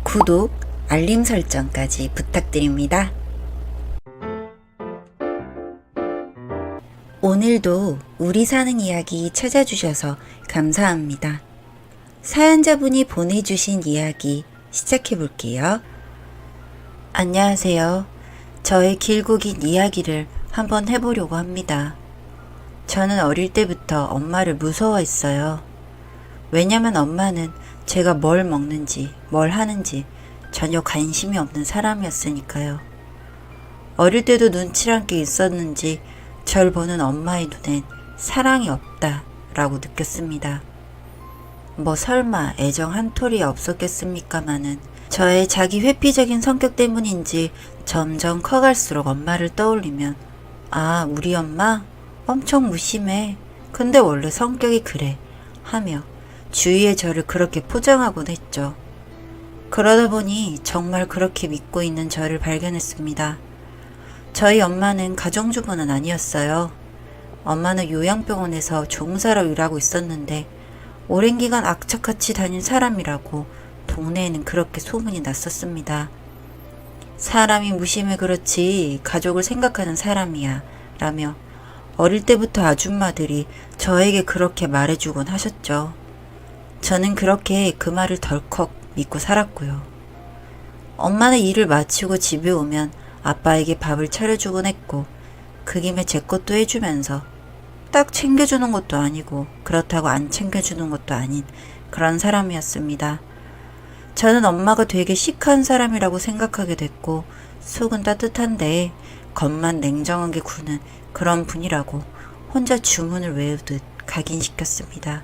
구독, 알림 설정까지 부탁드립니다. 오늘도 우리 사는 이야기 찾아주셔서 감사합니다. 사연자분이 보내주신 이야기 시작해볼게요. 안녕하세요. 저의 길고 긴 이야기를 한번 해보려고 합니다. 저는 어릴 때부터 엄마를 무서워했어요. 왜냐면 엄마는 제가 뭘 먹는지 뭘 하는지 전혀 관심이 없는 사람이었으니까요. 어릴 때도 눈치란 게 있었는지 절 보는 엄마의 눈엔 사랑이 없다라고 느꼈습니다. 뭐 설마 애정 한 톨이 없었겠습니까마는 저의 자기 회피적인 성격 때문인지 점점 커갈수록 엄마를 떠올리면 아, 우리 엄마 엄청 무심해. 근데 원래 성격이 그래. 하며 주위에 저를 그렇게 포장하곤 했죠. 그러다 보니 정말 그렇게 믿고 있는 저를 발견했습니다. 저희 엄마는 가정주부는 아니었어요. 엄마는 요양병원에서 종사로 일하고 있었는데 오랜 기간 악착같이 다닌 사람이라고 동네에는 그렇게 소문이 났었습니다. 사람이 무심해 그렇지 가족을 생각하는 사람이야 라며 어릴 때부터 아줌마들이 저에게 그렇게 말해주곤 하셨죠. 저는 그렇게 그 말을 덜컥 믿고 살았고요. 엄마는 일을 마치고 집에 오면 아빠에게 밥을 차려주곤 했고 그 김에 제 것도 해주면서 딱 챙겨주는 것도 아니고 그렇다고 안 챙겨주는 것도 아닌 그런 사람이었습니다. 저는 엄마가 되게 시크한 사람이라고 생각하게 됐고 속은 따뜻한데 겉만 냉정하게 구는 그런 분이라고 혼자 주문을 외우듯 각인시켰습니다.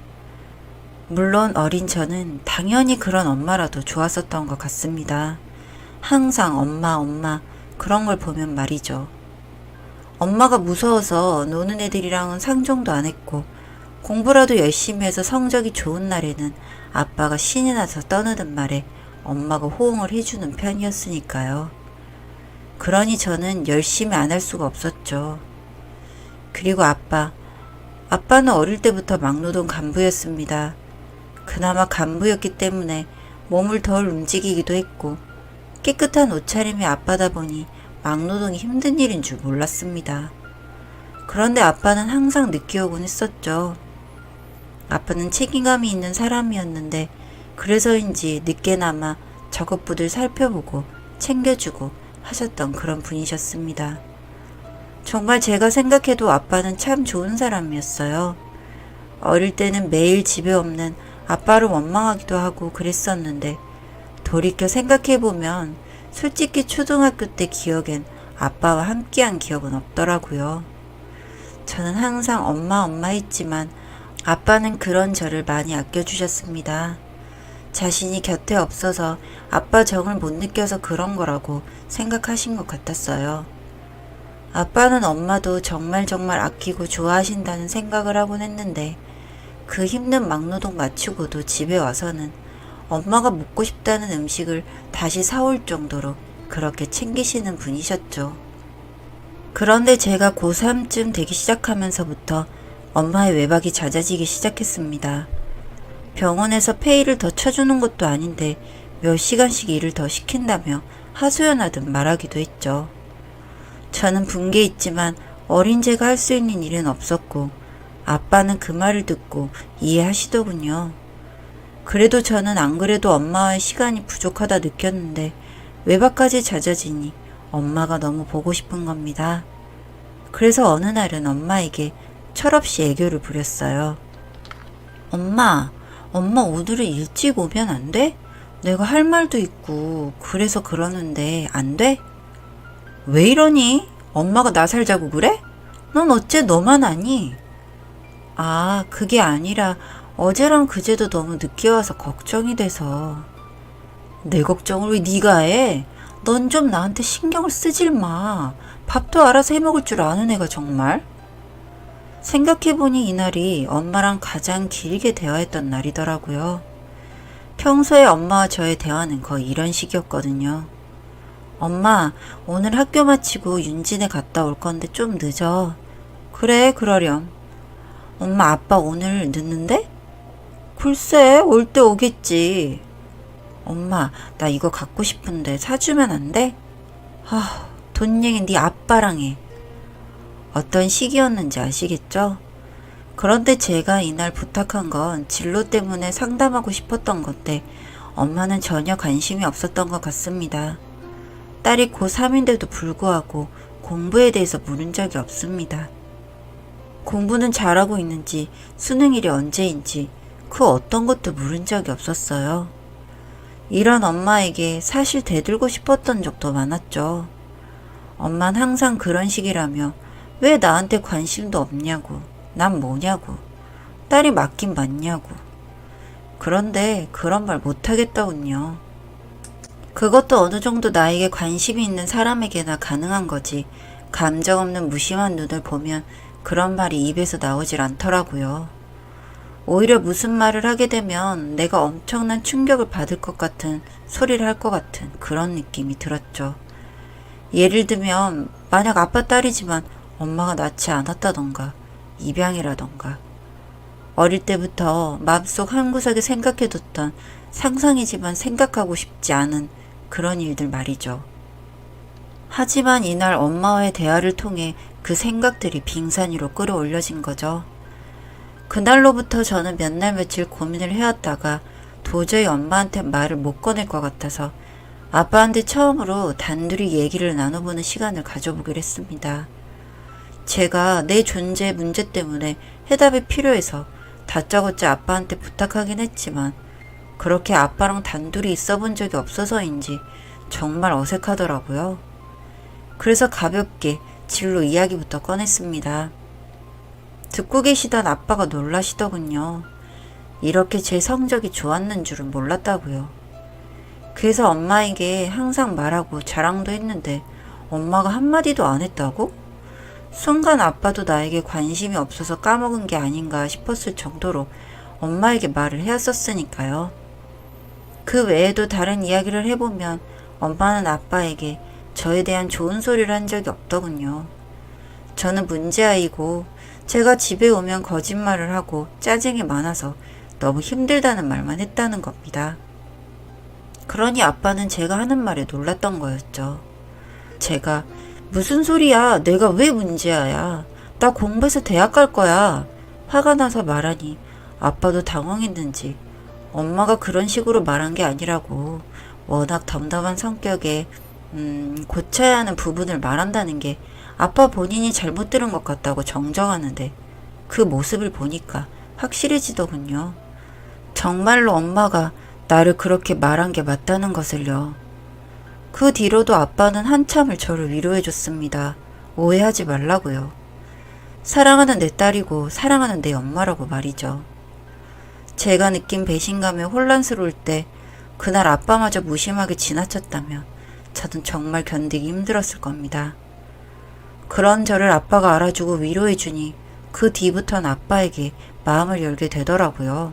물론 어린 저는 당연히 그런 엄마라도 좋았었던 것 같습니다. 항상 엄마 그런 걸 보면 말이죠. 엄마가 무서워서 노는 애들이랑은 상종도 안 했고 공부라도 열심히 해서 성적이 좋은 날에는 아빠가 신이 나서 떠드는 말에 엄마가 호응을 해주는 편이었으니까요. 그러니 저는 열심히 안 할 수가 없었죠. 그리고 아빠는 어릴 때부터 막노동 간부였습니다. 그나마 간부였기 때문에 몸을 덜 움직이기도 했고 깨끗한 옷차림이 아빠다 보니 막노동이 힘든 일인 줄 몰랐습니다. 그런데 아빠는 항상 늦게 오곤 했었죠. 아빠는 책임감이 있는 사람이었는데 그래서인지 늦게나마 작업부들 살펴보고 챙겨주고 하셨던 그런 분이셨습니다. 정말 제가 생각해도 아빠는 참 좋은 사람이었어요. 어릴 때는 매일 집에 없는 아빠를 원망하기도 하고 그랬었는데 돌이켜 생각해보면 솔직히 초등학교 때 기억엔 아빠와 함께한 기억은 없더라고요. 저는 항상 엄마 했지만 아빠는 그런 저를 많이 아껴주셨습니다. 자신이 곁에 없어서 아빠 정을 못 느껴서 그런 거라고 생각하신 것 같았어요. 아빠는 엄마도 정말 아끼고 좋아하신다는 생각을 하곤 했는데 그 힘든 막노동 마치고도 집에 와서는 엄마가 먹고 싶다는 음식을 다시 사올 정도로 그렇게 챙기시는 분이셨죠. 그런데 제가 고3쯤 되기 시작하면서부터 엄마의 외박이 잦아지기 시작했습니다. 병원에서 페이를 더 쳐주는 것도 아닌데 몇 시간씩 일을 더 시킨다며 하소연하듯 말하기도 했죠. 저는 분개했지만 어린 제가 할 수 있는 일은 없었고 아빠는 그 말을 듣고 이해하시더군요. 그래도 저는 안 그래도 엄마와의 시간이 부족하다 느꼈는데 외박까지 잦아지니 엄마가 너무 보고 싶은 겁니다. 그래서 어느 날은 엄마에게 철없이 애교를 부렸어요. 엄마 오늘은 일찍 오면 안 돼? 내가 할 말도 있고 그래서 그러는데 안 돼? 왜 이러니? 엄마가 나 살자고 그래? 넌 어째 너만 아니? 아, 그게 아니라 어제랑 그제도 너무 늦게 와서 걱정이 돼서. 내 걱정을 왜 네가 해? 넌 좀 나한테 신경을 쓰질 마. 밥도 알아서 해먹을 줄 아는 애가 정말? 생각해보니 이날이 엄마랑 가장 길게 대화했던 날이더라고요. 평소에 엄마와 저의 대화는 거의 이런 식이었거든요. 엄마, 오늘 학교 마치고 윤진에 갔다 올 건데 좀 늦어. 그래, 그러렴. 엄마, 아빠 오늘 늦는데? 글쎄, 올 때 오겠지. 엄마, 나 이거 갖고 싶은데 사주면 안 돼? 돈 얘긴 네 아빠랑 해. 어떤 시기였는지 아시겠죠? 그런데 제가 이날 부탁한 건 진로 때문에 상담하고 싶었던 건데 엄마는 전혀 관심이 없었던 것 같습니다. 딸이 고3인데도 불구하고 공부에 대해서 물은 적이 없습니다. 공부는 잘하고 있는지, 수능일이 언제인지 그 어떤 것도 물은 적이 없었어요. 이런 엄마에게 사실 대들고 싶었던 적도 많았죠. 엄만 항상 그런 식이라며 왜 나한테 관심도 없냐고, 난 뭐냐고, 딸이 맞긴 맞냐고. 그런데 그런 말 못하겠다군요. 그것도 어느 정도 나에게 관심이 있는 사람에게나 가능한 거지. 감정 없는 무심한 눈을 보면 그런 말이 입에서 나오질 않더라고요. 오히려 무슨 말을 하게 되면 내가 엄청난 충격을 받을 것 같은 소리를 할 것 같은 그런 느낌이 들었죠. 예를 들면 만약 아빠 딸이지만 엄마가 낳지 않았다던가 입양이라던가 어릴 때부터 마음속 한구석에 생각해뒀던 상상이지만 생각하고 싶지 않은 그런 일들 말이죠. 하지만 이날 엄마와의 대화를 통해 그 생각들이 빙산 위로 끌어올려진 거죠. 그날로부터 저는 몇 날 며칠 고민을 해왔다가 도저히 엄마한테 말을 못 꺼낼 것 같아서 아빠한테 처음으로 단둘이 얘기를 나눠보는 시간을 가져보기로 했습니다. 제가 내 존재의 문제 때문에 해답이 필요해서 다짜고짜 아빠한테 부탁하긴 했지만 그렇게 아빠랑 단둘이 있어 본 적이 없어서인지 정말 어색하더라고요. 그래서 가볍게 진로 이야기부터 꺼냈습니다. 듣고 계시던 아빠가 놀라시더군요. 이렇게 제 성적이 좋았는 줄은 몰랐다고요. 그래서 엄마에게 항상 말하고 자랑도 했는데 엄마가 한마디도 안 했다고? 순간 아빠도 나에게 관심이 없어서 까먹은 게 아닌가 싶었을 정도로 엄마에게 말을 해왔었으니까요. 그 외에도 다른 이야기를 해보면 엄마는 아빠에게 저에 대한 좋은 소리를 한 적이 없더군요. 저는 문제아이고 제가 집에 오면 거짓말을 하고 짜증이 많아서 너무 힘들다는 말만 했다는 겁니다. 그러니 아빠는 제가 하는 말에 놀랐던 거였죠. 제가 무슨 소리야? 내가 왜 문제아야? 나 공부해서 대학 갈 거야. 화가 나서 말하니 아빠도 당황했는지 엄마가 그런 식으로 말한 게 아니라고 워낙 덤덤한 성격에 고쳐야 하는 부분을 말한다는 게 아빠 본인이 잘못 들은 것 같다고 정정하는데 그 모습을 보니까 확실해지더군요. 정말로 엄마가 나를 그렇게 말한 게 맞다는 것을요. 그 뒤로도 아빠는 한참을 저를 위로해줬습니다. 오해하지 말라고요. 사랑하는 내 딸이고 사랑하는 내 엄마라고 말이죠. 제가 느낀 배신감에 혼란스러울 때 그날 아빠마저 무심하게 지나쳤다면 저는 정말 견디기 힘들었을 겁니다. 그런 저를 아빠가 알아주고 위로해주니 그 뒤부터는 아빠에게 마음을 열게 되더라고요.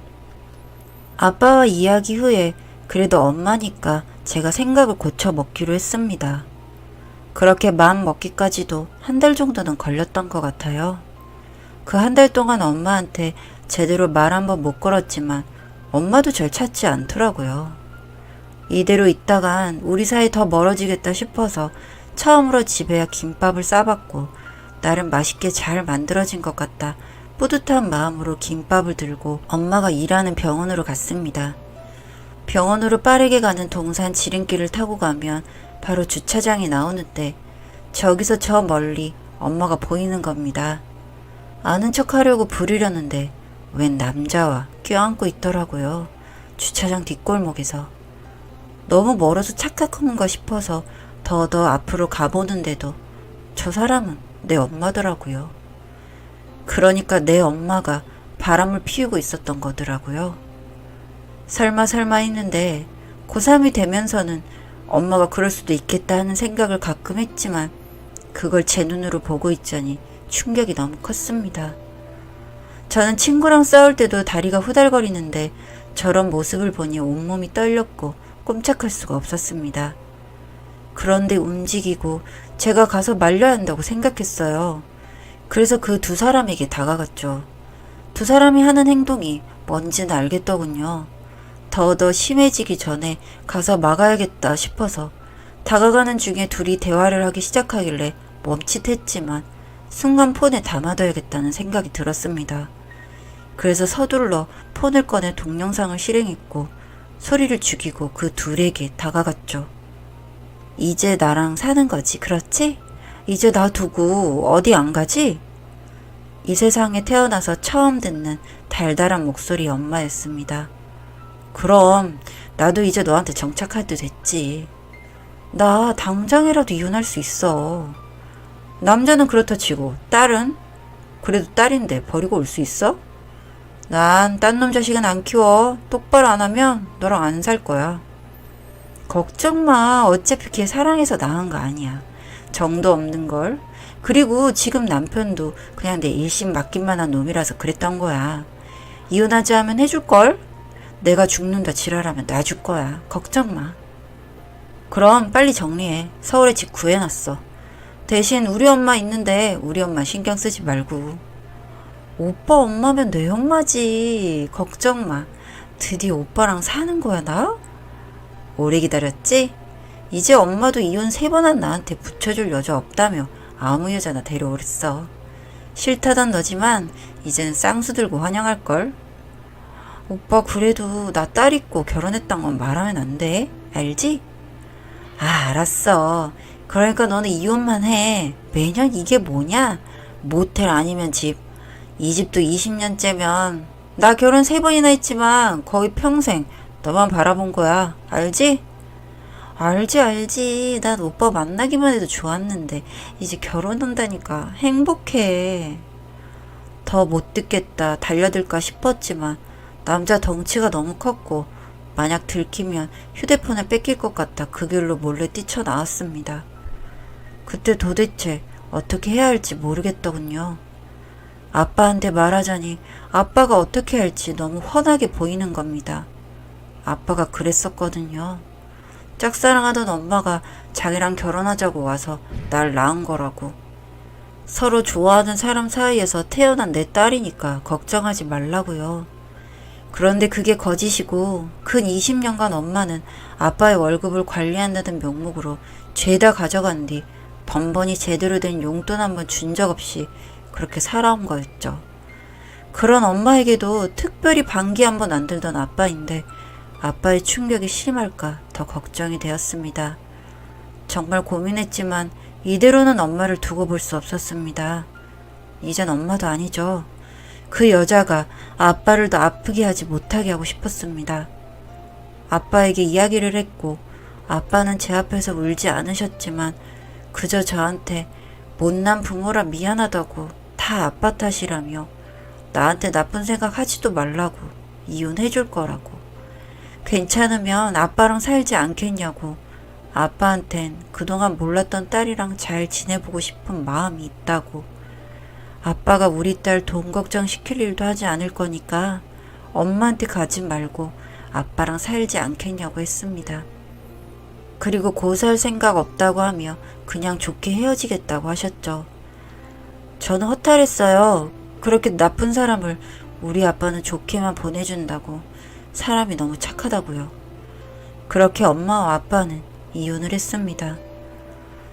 아빠와 이야기 후에 그래도 엄마니까 제가 생각을 고쳐 먹기로 했습니다. 그렇게 마음 먹기까지도 한 달 정도는 걸렸던 것 같아요. 그 한 달 동안 엄마한테 제대로 말 한번 못 걸었지만 엄마도 절 찾지 않더라고요. 이대로 있다간 우리 사이 더 멀어지겠다 싶어서 처음으로 집에야 김밥을 싸봤고 나름 맛있게 잘 만들어진 것 같다 뿌듯한 마음으로 김밥을 들고 엄마가 일하는 병원으로 갔습니다. 병원으로 빠르게 가는 동산 지름길을 타고 가면 바로 주차장이 나오는데 저기서 저 멀리 엄마가 보이는 겁니다. 아는 척 하려고 부르려는데 웬 남자와 껴안고 있더라고요. 주차장 뒷골목에서. 너무 멀어서 착각하는가 싶어서 더 앞으로 가보는데도 저 사람은 내 엄마더라고요. 그러니까 내 엄마가 바람을 피우고 있었던 거더라고요. 설마 했는데 고3이 되면서는 엄마가 그럴 수도 있겠다 하는 생각을 가끔 했지만 그걸 제 눈으로 보고 있자니 충격이 너무 컸습니다. 저는 친구랑 싸울 때도 다리가 후달거리는데 저런 모습을 보니 온몸이 떨렸고 꼼짝할 수가 없었습니다. 그런데 움직이고 제가 가서 말려야 한다고 생각했어요. 그래서 그 두 사람에게 다가갔죠. 두 사람이 하는 행동이 뭔지는 알겠더군요. 더 심해지기 전에 가서 막아야겠다 싶어서 다가가는 중에 둘이 대화를 하기 시작하길래 멈칫했지만 순간 폰에 담아둬야겠다는 생각이 들었습니다. 그래서 서둘러 폰을 꺼내 동영상을 실행했고 소리를 죽이고 그 둘에게 다가갔죠. 이제 나랑 사는 거지, 그렇지? 이제 나 두고 어디 안 가지? 이 세상에 태어나서 처음 듣는 달달한 목소리 엄마였습니다. 그럼 나도 이제 너한테 정착할 때 됐지. 나 당장이라도 이혼할 수 있어. 남자는 그렇다 치고 딸은? 그래도 딸인데 버리고 올 수 있어? 난 딴 놈 자식은 안 키워. 똑바로 안 하면 너랑 안 살 거야. 걱정 마. 어차피 걔 사랑해서 나은 거 아니야. 정도 없는 걸. 그리고 지금 남편도 그냥 내 일심 맡긴만 한 놈이라서 그랬던 거야. 이혼하자 하면 해줄걸? 내가 죽는다 지랄하면 놔줄 거야. 걱정 마. 그럼 빨리 정리해. 서울에 집 구해놨어. 대신 우리 엄마 있는데 우리 엄마 신경 쓰지 말고. 오빠 엄마면 내 엄마지. 걱정 마. 드디어 오빠랑 사는 거야 나? 오래 기다렸지? 이제 엄마도 이혼 3번 한 나한테 붙여줄 여자 없다며 아무 여자나 데려오랬어. 싫다던 너지만 이제는 쌍수 들고 환영할걸? 오빠 그래도 나 딸 있고 결혼했단 건 말하면 안 돼. 알지? 아, 알았어. 그러니까 너는 이혼만 해. 매년 이게 뭐냐? 모텔 아니면 집. 이 집도 20년째면 나 결혼 3번이나 했지만 거의 평생 너만 바라본 거야. 알지? 알지. 난 오빠 만나기만 해도 좋았는데 이제 결혼한다니까 행복해. 더 못 듣겠다 달려들까 싶었지만 남자 덩치가 너무 컸고 만약 들키면 휴대폰을 뺏길 것 같아 그 길로 몰래 뛰쳐나왔습니다. 그때 도대체 어떻게 해야 할지 모르겠더군요. 아빠한테 말하자니 아빠가 어떻게 할지 너무 훤하게 보이는 겁니다. 아빠가 그랬었거든요. 짝사랑하던 엄마가 자기랑 결혼하자고 와서 날 낳은 거라고. 서로 좋아하는 사람 사이에서 태어난 내 딸이니까 걱정하지 말라고요. 그런데 그게 거짓이고 근 20년간 엄마는 아빠의 월급을 관리한다는 명목으로 죄다 가져간 뒤 번번이 제대로 된 용돈 한번 준 적 없이 그렇게 살아온 거였죠. 그런 엄마에게도 특별히 반기 한번 안 들던 아빠인데 아빠의 충격이 심할까 더 걱정이 되었습니다. 정말 고민했지만 이대로는 엄마를 두고 볼 수 없었습니다. 이젠 엄마도 아니죠. 그 여자가 아빠를 더 아프게 하지 못하게 하고 싶었습니다. 아빠에게 이야기를 했고 아빠는 제 앞에서 울지 않으셨지만 그저 저한테 못난 부모라 미안하다고 다 아빠 탓이라며 나한테 나쁜 생각 하지도 말라고 이혼해줄 거라고 괜찮으면 아빠랑 살지 않겠냐고 아빠한텐 그동안 몰랐던 딸이랑 잘 지내보고 싶은 마음이 있다고 아빠가 우리 딸 돈 걱정 시킬 일도 하지 않을 거니까 엄마한테 가지 말고 아빠랑 살지 않겠냐고 했습니다. 그리고 고사할 생각 없다고 하며 그냥 좋게 헤어지겠다고 하셨죠. 저는 허탈했어요. 그렇게 나쁜 사람을 우리 아빠는 좋게만 보내준다고. 사람이 너무 착하다고요. 그렇게 엄마와 아빠는 이혼을 했습니다.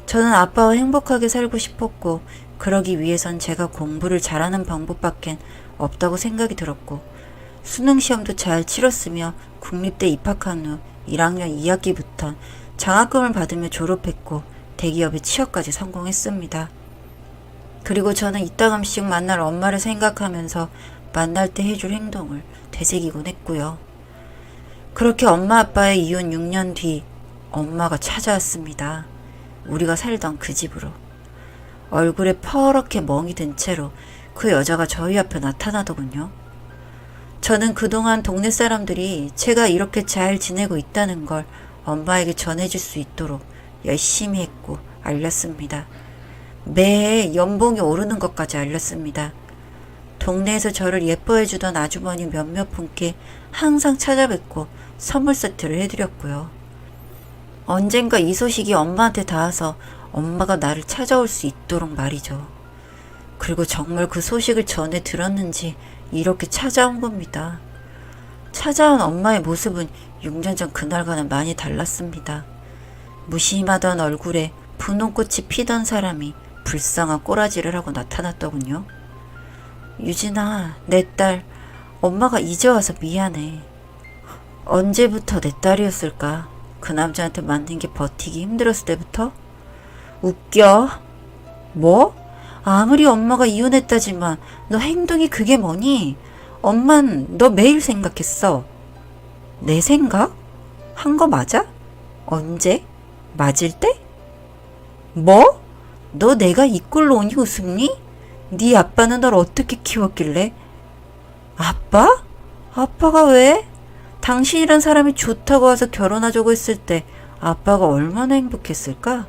저는 아빠와 행복하게 살고 싶었고 그러기 위해선 제가 공부를 잘하는 방법밖엔 없다고 생각이 들었고 수능시험도 잘 치렀으며 국립대 입학한 후 1학년 2학기부터 장학금을 받으며 졸업했고 대기업에 취업까지 성공했습니다. 그리고 저는 이따금씩 만날 엄마를 생각하면서 만날 때 해줄 행동을 되새기곤 했고요. 그렇게 엄마 아빠의 이혼 6년 뒤 엄마가 찾아왔습니다. 우리가 살던 그 집으로. 얼굴에 퍼렇게 멍이 든 채로 그 여자가 저희 앞에 나타나더군요. 저는 그동안 동네 사람들이 제가 이렇게 잘 지내고 있다는 걸 엄마에게 전해줄 수 있도록 열심히 했고 알렸습니다. 매해 연봉이 오르는 것까지 알렸습니다. 동네에서 저를 예뻐해주던 아주머니 몇몇 분께 항상 찾아뵙고 선물 세트를 해드렸고요. 언젠가 이 소식이 엄마한테 닿아서 엄마가 나를 찾아올 수 있도록 말이죠. 그리고 정말 그 소식을 전해 들었는지 이렇게 찾아온 겁니다. 찾아온 엄마의 모습은 6년 전 그날과는 많이 달랐습니다. 무심하던 얼굴에 분홍꽃이 피던 사람이 불쌍한 꼬라지를 하고 나타났더군요. 유진아, 내 딸, 엄마가 이제 와서 미안해. 언제부터 내 딸이었을까? 그 남자한테 맞는 게 버티기 힘들었을 때부터? 웃겨. 뭐? 아무리 엄마가 이혼했다지만 너 행동이 그게 뭐니? 엄만 너 매일 생각했어. 내 생각? 한 거 맞아? 언제? 맞을 때? 뭐? 너 내가 이 꼴로 오니 웃음니? 네 아빠는 널 어떻게 키웠길래? 아빠? 아빠가 왜? 당신이란 사람이 좋다고 와서 결혼하자고 했을 때 아빠가 얼마나 행복했을까?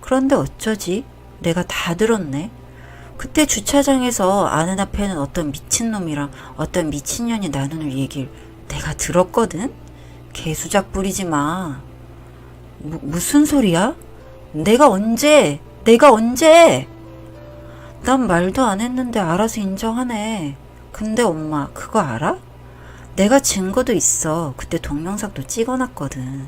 그런데 어쩌지? 내가 다 들었네. 그때 주차장에서 아는 앞에는 어떤 미친놈이랑 어떤 미친년이 나누는 얘기를 내가 들었거든? 개수작 부리지 마. 무슨 소리야? 내가 언제? 난 말도 안 했는데 알아서 인정하네. 근데 엄마 그거 알아? 내가 증거도 있어. 그때 동영상도 찍어놨거든.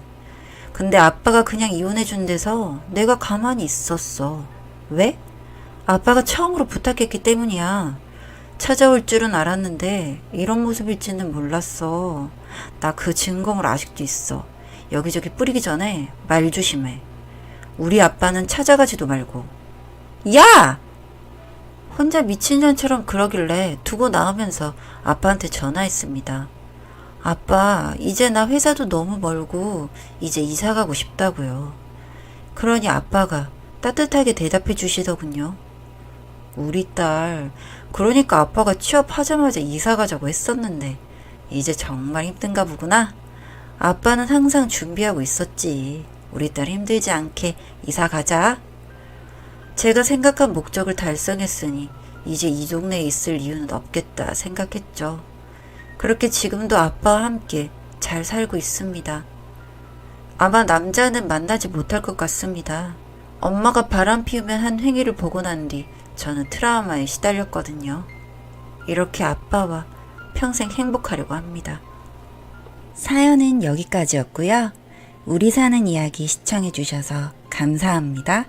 근데 아빠가 그냥 이혼해준 데서 내가 가만히 있었어. 왜? 아빠가 처음으로 부탁했기 때문이야. 찾아올 줄은 알았는데 이런 모습일지는 몰랐어. 나 그 증거물 아직도 있어. 여기저기 뿌리기 전에 말 조심해. 우리 아빠는 찾아가지도 말고. 야! 혼자 미친년처럼 그러길래 두고 나오면서 아빠한테 전화했습니다. 아빠, 이제 나 회사도 너무 멀고 이제 이사 가고 싶다고요. 그러니 아빠가 따뜻하게 대답해 주시더군요. 우리 딸, 그러니까 아빠가 취업하자마자 이사 가자고 했었는데 이제 정말 힘든가 보구나. 아빠는 항상 준비하고 있었지. 우리 딸 힘들지 않게 이사 가자. 제가 생각한 목적을 달성했으니 이제 이 동네에 있을 이유는 없겠다 생각했죠. 그렇게 지금도 아빠와 함께 잘 살고 있습니다. 아마 남자는 만나지 못할 것 같습니다. 엄마가 바람 피우면 한 행위를 보고 난 뒤 저는 트라우마에 시달렸거든요. 이렇게 아빠와 평생 행복하려고 합니다. 사연은 여기까지였고요. 우리 사는 이야기 시청해주셔서 감사합니다.